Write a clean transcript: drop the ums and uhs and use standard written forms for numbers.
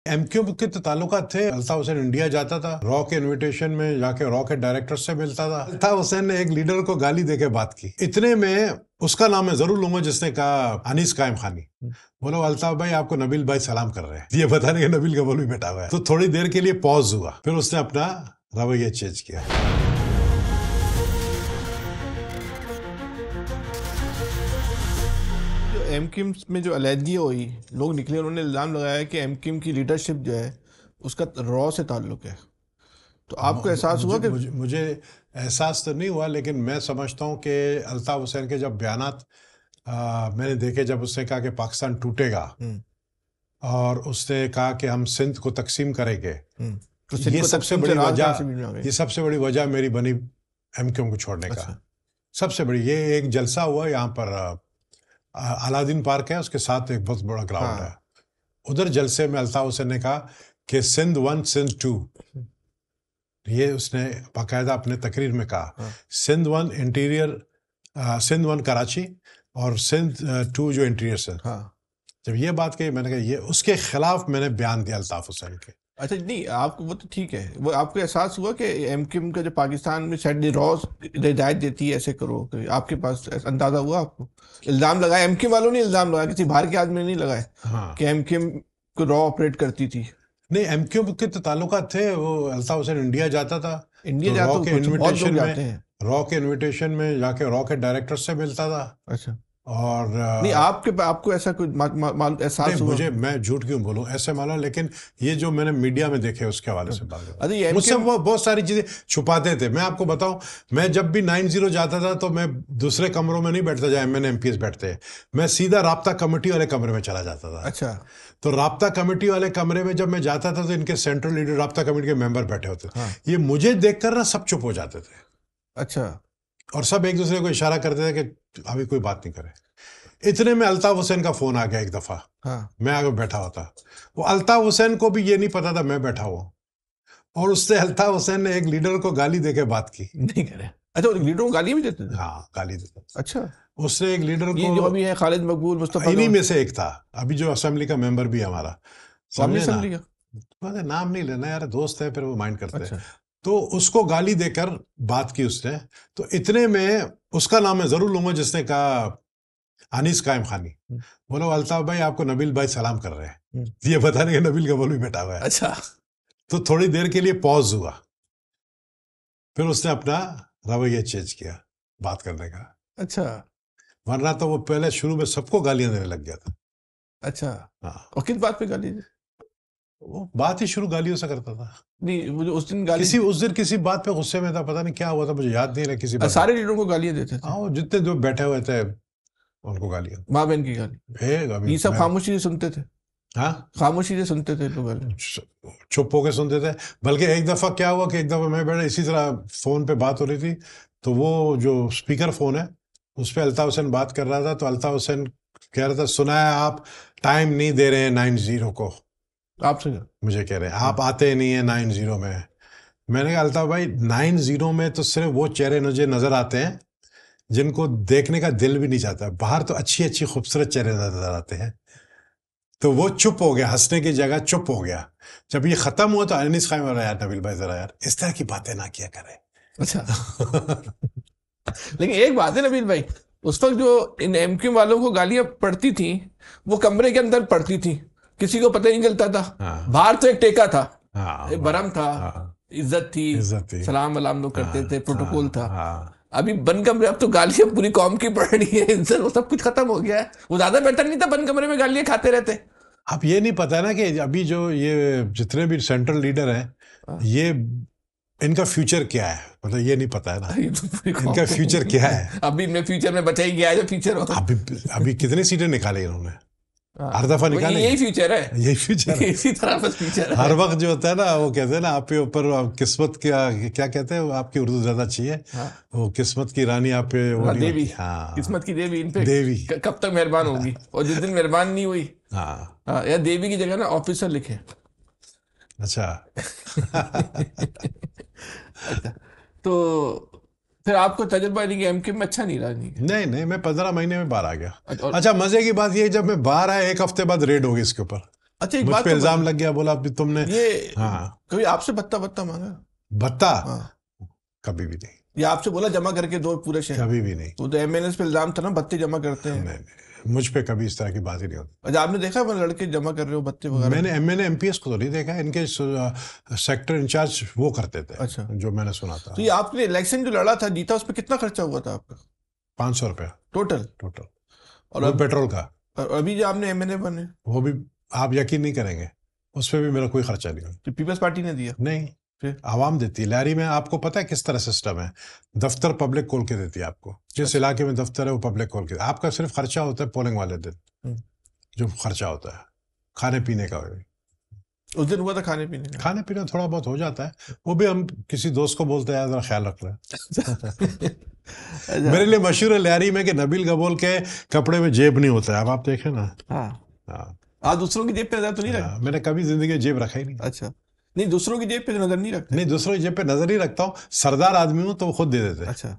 MQ के तो ताल्लुकात थे। अल्ताफ हुसैन इंडिया जाता था, रॉ के इनविटेशन में जाके रॉ के डायरेक्टर से मिलता था। अल्ताफ हुसैन ने एक लीडर को गाली देके बात की। इतने में उसका नाम मैं जरूर लूंगा जिसने कहा अनीस कायम खानी। बोलो अल्ताफ भाई आपको नबील भाई सलाम कर रहे हैं। ये बताने के नबील का बोल भी बैठा हुआ है। तो थोड़ी देर के लिए पॉज हुआ, फिर उसने अपना रवैया चेंज किया। एमक्यूम में जो अलहदगी हुई, लोग निकले, उन्होंने इल्ज़ाम लगाया कि एमक्यूम की लीडरशिप जो है उसका रॉ से ताल्लुक़ है। तो आपको एहसास हुआ कि मुझे एहसास तो नहीं हुआ, लेकिन मैं समझता हूँ कि अल्ताफ हुसैन के जब बयानात मैंने देखे, जब उसने कहा कि पाकिस्तान टूटेगा और उसने कहा कि हम सिंध को तकसीम करेंगे, तो ये सबसे बड़ी वजह मेरी बनी एमक्यूम को छोड़ने का। सबसे बड़ी ये एक जलसा हुआ यहाँ पर, अलादीन पार्क है, उसके साथ एक बहुत बड़ा ग्राउंड है। उधर जलसे में अल्ताफ हुसैन ने कहा कि सिंध 1 सिंध 2, ये उसने बाकायदा अपने तकरीर में कहा। सिंध 1 इंटीरियर, सिंध 1 कराची और सिंध 2 जो इंटीरियर से। जब ये बात कही, मैंने कहा ये उसके खिलाफ मैंने बयान दिया अल्ताफ हुसैन के। अच्छा, नहीं आपको वो तो ठीक है, वो आपको एहसास हुआ कि एमक्यूम का जो पाकिस्तान में शायद रॉस हिदायत देती है ऐसे करो, आपके पास अंदाजा हुआ? आपको इल्ज़ाम लगाया, एमक्यूम वालों ने इल्ज़ाम लगाया, किसी बाहर के आदमी ने नहीं लगाया कि एमक्यूम को रॉ ऑपरेट करती थी? नहीं, एमक्यूम के तो ताल्लुकात थे। वो अल्ताफ हुसैन इंडिया जाता था, इंडिया जाता रॉ के इनविटेशन में जाके रॉ के डायरेक्टर से मिलता था। अच्छा, और नहीं आपको ऐसा कुछ एहसास हुआ? मैं झूठ क्यों बोलूं, ऐसे मानो, लेकिन ये जो मैंने मीडिया में देखे उसके हवाले से बात है। मुझसे वो बहुत सारी चीजें छुपाते थे। मैं आपको बताऊं, मैं जब भी 90 जाता था तो मैं दूसरे कमरों में नहीं बैठता जहाँ एमएन एमपीएस बैठते हैं, मैं सीधा राब्ता कमेटी वाले कमरे में चला जाता था। अच्छा, तो राब्ता कमेटी वाले कमरे में जब मैं जाता था तो इनके सेंट्रल लीडर राब्ता कमेटी के मेंबर बैठे होते थे। ये मुझे देखकर ना सब चुप हो जाते थे। अच्छा, और सब एक दूसरे को इशारा करते थे कि अभी कोई बात नहीं करे। इतने में अल्ताफ हुसैन का फोन आ गया एक दफा। मैं आगे बैठा हुआ था, वो अल्ताफ हुसैन को भी ये नहीं पता था मैं बैठा हुआ, और उससे अल्ताफ हुसैन ने एक लीडर को गाली देके बात की। नहीं करे? अच्छा, लीडर को गाली भी देते थे? हाँ, गाली देते। अच्छा, उसने एक लीडर को, जो अभी है खालिद मकबूल मुस्तफा, इन्हीं में से एक था, अभी जो असेंबली का मेंबर भी है हमारा, समझे ना, नाम नहीं लेना यार, दोस्त है, फिर वो माइंड करते हैं। तो उसको गाली देकर बात की उसने। तो इतने में उसका नाम मैं जरूर लूंगा जिसने कहा अनीस कायम खानी। बोलो अल्ताफ भाई आपको नबील भाई सलाम कर रहे हैं। ये बताने के नबील का बोल भी बैठा हुआ है। अच्छा, तो थोड़ी देर के लिए पॉज हुआ, फिर उसने अपना रवैया चेंज किया बात करने का। अच्छा, वरना तो वो पहले शुरू में सबको गालियां देने लग गया था। अच्छा, हाँ, और किस बात पे गाली? वो बात ही शुरू गालियों से करता था। नहीं, मुझे उस दिन गाली, उस दिन किसी बात पे गुस्से में था, पता नहीं क्या हुआ था, मुझे याद नहीं रहा। किसी बात, सारे लीडरों को गालियां देते थे। हाँ, जितने जो बैठे हुए थे उनको गालियां, माँ बहन की गाली, ये सब खामोशी से सुनते थे। हाँ, खामोशी से सुनते थे लोग, चुप होके सुनते थे। बल्कि एक दफा क्या हुआ कि एक दफा मैं बैठा, इसी तरह फोन पे बात हो रही थी, तो वो जो स्पीकर फोन है उस पर अल्ताफ हुसैन बात कर रहा था। तो अल्ताफ हुसैन कह रहा था, सुना है आप टाइम नहीं दे रहे हैं 90 को। आपसे मुझे कह रहे हैं आप आते नहीं है 90 में। मैंने कहा अल्ताफ भाई 90 में तो सिर्फ वो चेहरे मुझे नजर आते हैं जिनको देखने का दिल भी नहीं चाहता। बाहर तो अच्छी अच्छी खूबसूरत चेहरे नजर आते हैं। तो वो चुप हो गया, हंसने की जगह चुप हो गया। जब ये खत्म हुआ तो अनीस खान बोला, यार नबील भाई जरा यार इस तरह की बातें ना किया करें। अच्छा लेकिन एक बात है नबील भाई, उस वक्त जो इन एमक्यू वालों को गालियां पड़ती थी वो कमरे के अंदर पड़ती थी, किसी को पता नहीं चलता था। बाहर तो एक टेका था, एक बरम था, इज्जत थी, सलाम वलाम लोग करते थे, प्रोटोकॉल था। अभी बंद कमरे, अब तो गालियां पूरी कौम की पड़ रही है, इज्जत, वो सब कुछ खत्म हो गया है। वो ज्यादा बेहतर नहीं था बंद कमरे में गालियां खाते रहते? अब ये नहीं पता ना कि अभी जो ये जितने भी सेंट्रल लीडर हैं, ये इनका फ्यूचर क्या है, मतलब ये नहीं पता है ना इनका फ्यूचर क्या है। अभी इनमें फ्यूचर में बचा ही गया है जो फ्यूचर हो। अभी कितनी सीटें निकाली इन्होंने, हर दफा निकाले, यही फ्यूचर है, यही फ्यूचर है, इसी तरह बस फ्यूचर है। हर वक्त जो होता है ना, वो कहते हैं ना आपके ऊपर किस्मत क्या कहते हैं, आपकी उर्दू ज्यादा चाहिए। वो किस्मत की रानी आप पे, देवी, किस्मत की देवी इन पे देवी कब तक मेहरबान होगी, और जिस दिन मेहरबान नहीं हुई, या देवी की जगह ना ऑफिसर लिखे। अच्छा तो फिर आपको तजुर्बा नहीं कि एमक्यू में अच्छा नहीं रहा? नहीं, मैं 15 महीने में बाहर आ गया। अच्छा, मजे की बात ये, जब मैं बाहर आया 1 हफ्ते बाद रेड हो गई इसके ऊपर। अच्छा एक मुझ बात पे तो इल्जाम लग गया, बोला अभी तुमने ये हाँ कभी आपसे भत्ता भत्ता मांगा? भत्ता हाँ, कभी भी नहीं, या आपसे बोला जमा करके दो पूरे शेयर? कभी भी नहीं। वो तो एमएनएस पे इल्जाम था ना, भत्ते जमा करते हैं। नहीं, मुझ पे कभी इस तरह की बात ही नहीं होती। अच्छा, आपने देखा वो लड़के जमा कर रहे हो भत्ते वगैरह? मैंने एमपीएस को तो नहीं देखा, इनके सेक्टर इंचार्ज वो करते थे। अच्छा, जो मैंने सुना था। तो ये आपने इलेक्शन जो लड़ा था, जीता, उस पर कितना खर्चा हुआ था आपका 500 रुपया टोटल? टोटल, और वो पेट्रोल का। और अभी जो आपने एमएनए बने, वो भी आप यकीन नहीं करेंगे, उस पर भी मेरा कोई खर्चा नहीं हुआ। तो पीपल्स पार्टी ने दिया? नहीं, फिर आवाम देती है। लहरी में आपको पता है किस तरह सिस्टम है, दफ्तर पब्लिक खोल के देती है आपको। जिस इलाके में दफ्तर है वो पब्लिक खोल के, आपका सिर्फ खर्चा होता है पोलिंग वाले दिन, जो खर्चा होता है खाने पीने का। उस दिन हुआ था खाने पीने का? खाने पीने थोड़ा बहुत हो जाता है, वो भी हम किसी दोस्त को बोलते हैं जरा ख्याल रख रहे। मेरे लिए मशहूर है लहरी में कि नबील गबोल के कपड़े में जेब नहीं होता है। अब आप देखें ना। हाँ, हाँ, आप दूसरों की जेब पे नजर तो नहीं रखते? मैंने कभी जिंदगी में जेब रखा ही नहीं। अच्छा, नहीं दूसरों की जेब पे नजर नहीं रखते? नहीं, दूसरों की जेब पे नजर नहीं रखता हूँ। सरदार आदमी हूँ तो वो खुद दे देते। अच्छा,